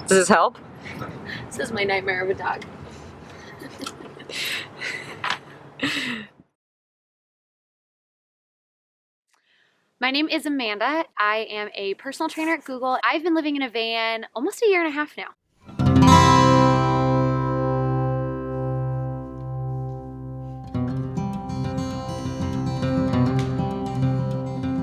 Does this help? This is my nightmare of a dog. My name is Amanda. I am a personal trainer at Google. I've been living in a van almost a year and a half now.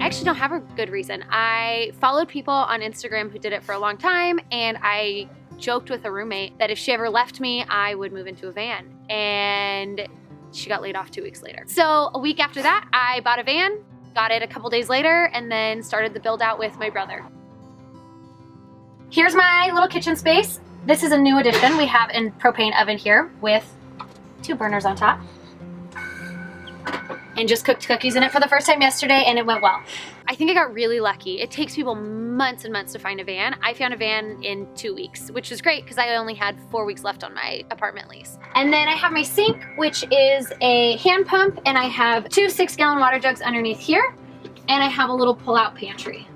I actually don't have a good reason. I followed people on Instagram who did it for a long time, and I joked with a roommate that if she ever left me, I would move into a van. And she got laid off 2 weeks later. So a week after that, I bought a van, got it a couple days later, and then started the build out with my brother. Here's my little kitchen space. This is a new addition. We have a propane oven here with 2 burners on top. And just cooked cookies in it for the first time yesterday, and it went well. I think I got really lucky. It takes people months and months to find a van. I found a van in 2 weeks, which was great because I only had 4 weeks left on my apartment lease. And then I have my sink, which is a hand pump, and I have 2 6-gallon water jugs underneath here, and I have a little pull-out pantry.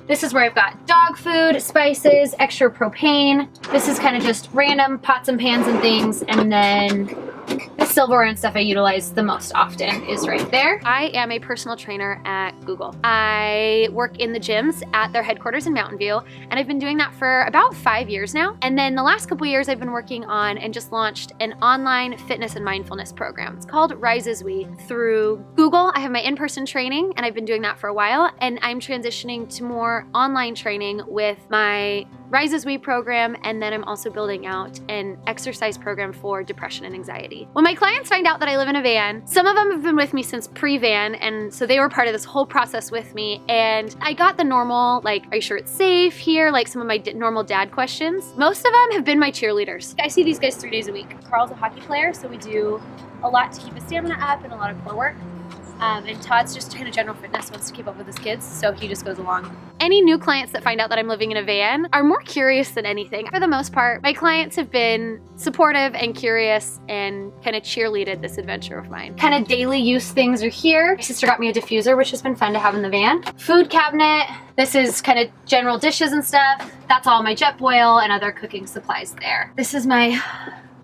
This is where I've got dog food, spices, extra propane. This is kind of just random pots and pans and things, and then the silverware and stuff I utilize the most often is right there. I am a personal trainer at Google. I work in the gyms at their headquarters in Mountain View, and I've been doing that for about 5 years now. And then the last couple years I've been working on and just launched an online fitness and mindfulness program. It's called Rise As We. Through Google, I have my in-person training, and I've been doing that for a while, and I'm transitioning to more online training with my Rise As We program, and then I'm also building out an exercise program for depression and anxiety. When my clients find out that I live in a van, some of them have been with me since pre-van, and so they were part of this whole process with me, and I got the normal, like, are you sure it's safe here? Like some of my normal dad questions. Most of them have been my cheerleaders. I see these guys 3 days a week. Carl's a hockey player, so we do a lot to keep his stamina up and a lot of core work. And Todd's just kind of general fitness, wants to keep up with his kids, so he just goes along. Any new clients that find out that I'm living in a van are more curious than anything. For the most part, my clients have been supportive and curious and kind of cheerleaded this adventure of mine. Kind of daily use things are here. My sister got me a diffuser, which has been fun to have in the van. Food cabinet. This is kind of general dishes and stuff. That's all my jet boil and other cooking supplies there. This is my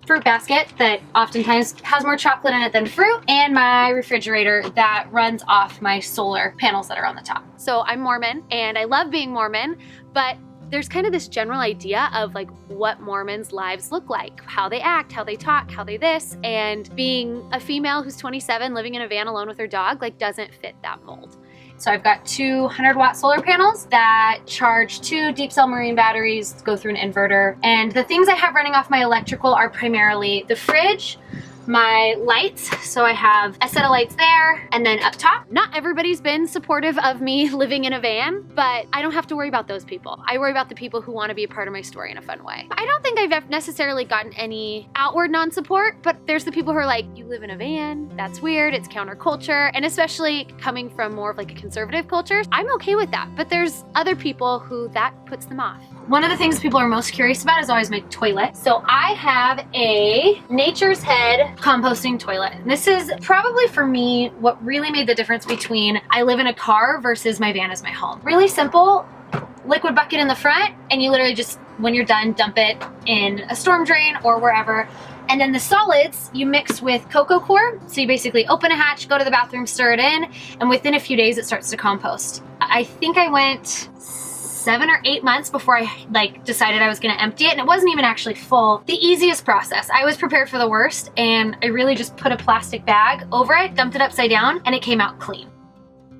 fruit basket that oftentimes has more chocolate in it than fruit, and my refrigerator that runs off my solar panels that are on the top. So I'm Mormon, and I love being Mormon, but there's kind of this general idea of like what Mormons' lives look like, how they act, how they talk, how they this, and being a female who's 27 living in a van alone with her dog like doesn't fit that mold. So I've got 2 100-watt solar panels that charge 2 deep cell marine batteries, go through an inverter. And the things I have running off my electrical are primarily the fridge, my lights, so I have a set of lights there, and then up top. Not everybody's been supportive of me living in a van, but I don't have to worry about those people. I worry about the people who want to be a part of my story in a fun way. I don't think I've necessarily gotten any outward non-support, but there's the people who are like, you live in a van, that's weird, it's counterculture, and especially coming from more of like a conservative culture, I'm okay with that, but there's other people who that puts them off. One of the things people are most curious about is always my toilet. So I have a Nature's Head composting toilet. This is probably for me what really made the difference between I live in a car versus my van is my home. Really simple, liquid bucket in the front, and you literally just, when you're done, dump it in a storm drain or wherever. And then the solids you mix with cocoa core. So you basically open a hatch, go to the bathroom, stir it in, and within a few days it starts to compost. I think I went 7 or 8 months before I decided I was gonna empty it, and it wasn't even actually full. The easiest process. I was prepared for the worst, and I really just put a plastic bag over it, dumped it upside down, and it came out clean.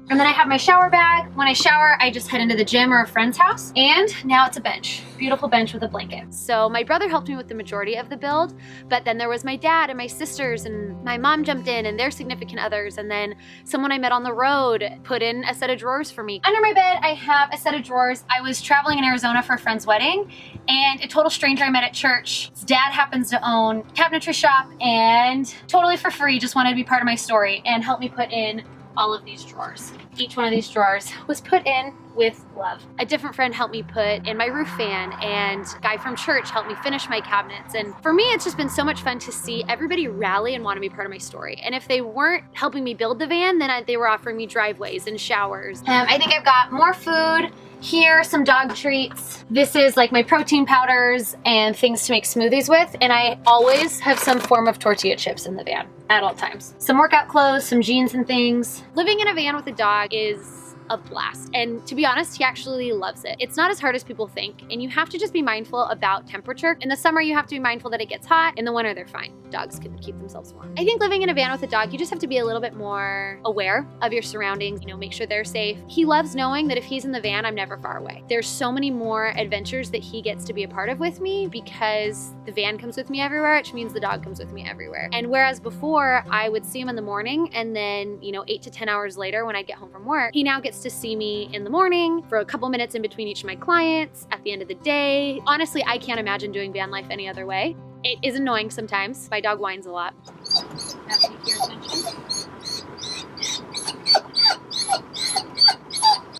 And then I have my shower bag. When I shower, I just head into the gym or a friend's house. And now it's a bench. Beautiful bench with a blanket. So my brother helped me with the majority of the build, but then there was my dad and my sisters, and my mom jumped in and their significant others. And then someone I met on the road put in a set of drawers for me. Under my bed, I have a set of drawers. I was traveling in Arizona for a friend's wedding, and a total stranger I met at church, his dad happens to own a cabinetry shop, and totally for free just wanted to be part of my story and help me put in all of these drawers. Each one of these drawers was put in with love. A different friend helped me put in my roof fan, and a guy from church helped me finish my cabinets. And for me, it's just been so much fun to see everybody rally and want to be part of my story. And if they weren't helping me build the van, then they were offering me driveways and showers. I think I've got more food Here, some dog treats. This is like my protein powders and things to make smoothies with. And I always have some form of tortilla chips in the van at all times. Some workout clothes, some jeans and things. Living in a van with a dog is a blast. And to be honest, he actually loves it. It's not as hard as people think. And you have to just be mindful about temperature. In the summer, you have to be mindful that it gets hot. In the winter, they're fine. Dogs can keep themselves warm. I think living in a van with a dog, you just have to be a little bit more aware of your surroundings, you know, make sure they're safe. He loves knowing that if he's in the van, I'm never far away. There's so many more adventures that he gets to be a part of with me because the van comes with me everywhere, which means the dog comes with me everywhere. And whereas before I would see him in the morning and then, you know, 8 to 10 hours later when I get home from work, he now gets to see me in the morning for a couple minutes in between each of my clients at the end of the day. Honestly, I can't imagine doing van life any other way. It is annoying sometimes. My dog whines a lot.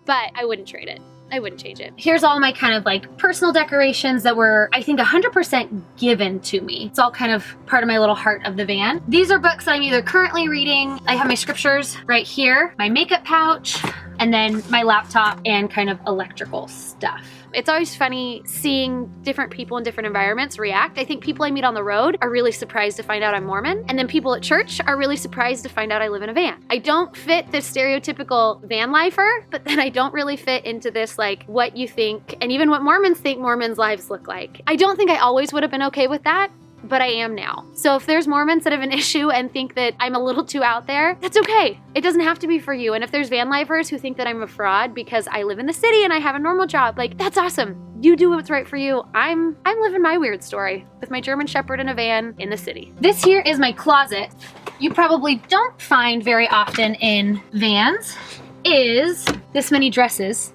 But I wouldn't trade it. I wouldn't change it. Here's all my kind of like personal decorations that were, I think, 100% given to me. It's all kind of part of my little heart of the van. These are books that I'm either currently reading. I have my scriptures right here, my makeup pouch, and then my laptop and kind of electrical stuff. It's always funny seeing different people in different environments react. I think people I meet on the road are really surprised to find out I'm Mormon. And then people at church are really surprised to find out I live in a van. I don't fit the stereotypical van lifer, but then I don't really fit into this like what you think and even what Mormons think Mormons' lives look like. I don't think I always would have been okay with that, but I am now. So if there's Mormons that have an issue and think that I'm a little too out there, that's okay. It doesn't have to be for you. And if there's van lifers who think that I'm a fraud because I live in the city and I have a normal job, like that's awesome. You do what's right for you. I'm living my weird story with my German Shepherd in a van in the city. This here is my closet. You probably don't find very often in vans is this many dresses.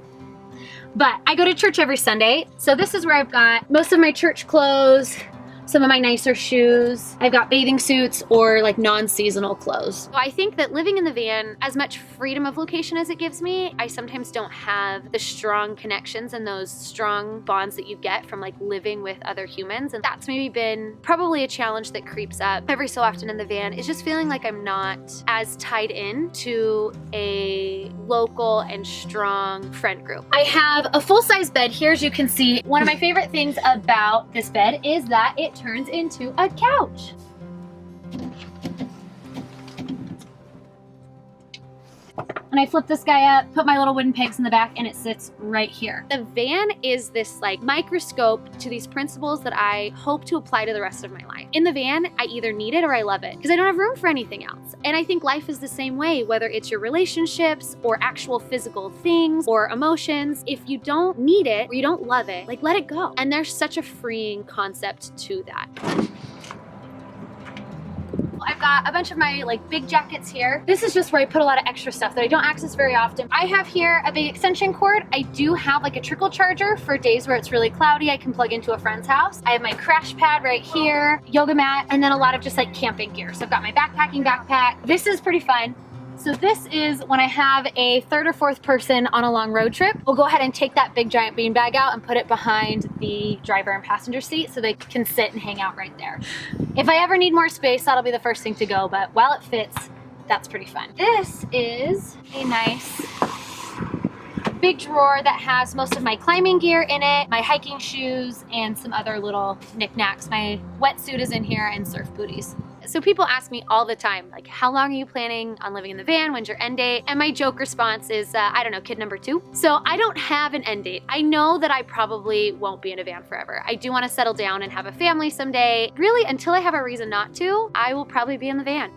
But I go to church every Sunday. So this is where I've got most of my church clothes, some of my nicer shoes. I've got bathing suits or like non-seasonal clothes. So I think that living in the van, as much freedom of location as it gives me, I sometimes don't have the strong connections and those strong bonds that you get from like living with other humans. And that's maybe been probably a challenge that creeps up every so often in the van, is just feeling like I'm not as tied in to a local and strong friend group. I have a full-size bed here, as you can see. One of my favorite things about this bed is that it turns into a couch. And I flip this guy up, put my little wooden pegs in the back, and it sits right here. The van is this like microscope to these principles that I hope to apply to the rest of my life. In the van, I either need it or I love it because I don't have room for anything else. And I think life is the same way, whether it's your relationships or actual physical things or emotions. If you don't need it or you don't love it, like let it go. And there's such a freeing concept to that. I've got a bunch of my like big jackets here. This is just where I put a lot of extra stuff that I don't access very often. I have here a big extension cord. I do have like a trickle charger for days where it's really cloudy. I can plug into a friend's house. I have my crash pad right here, yoga mat, and then a lot of just like camping gear. So I've got my backpacking backpack. This is pretty fun. So this is when I have a third or fourth person on a long road trip. We'll go ahead and take that big giant beanbag out and put it behind the driver and passenger seat so they can sit and hang out right there. If I ever need more space, that'll be the first thing to go, but while it fits, that's pretty fun. This is a nice big drawer that has most of my climbing gear in it, my hiking shoes, and some other little knickknacks. My wetsuit is in here and surf booties. So people ask me all the time, like, how long are you planning on living in the van? When's your end date? And my joke response is, I don't know, kid number 2. So I don't have an end date. I know that I probably won't be in a van forever. I do want to settle down and have a family someday. Really, until I have a reason not to, I will probably be in the van.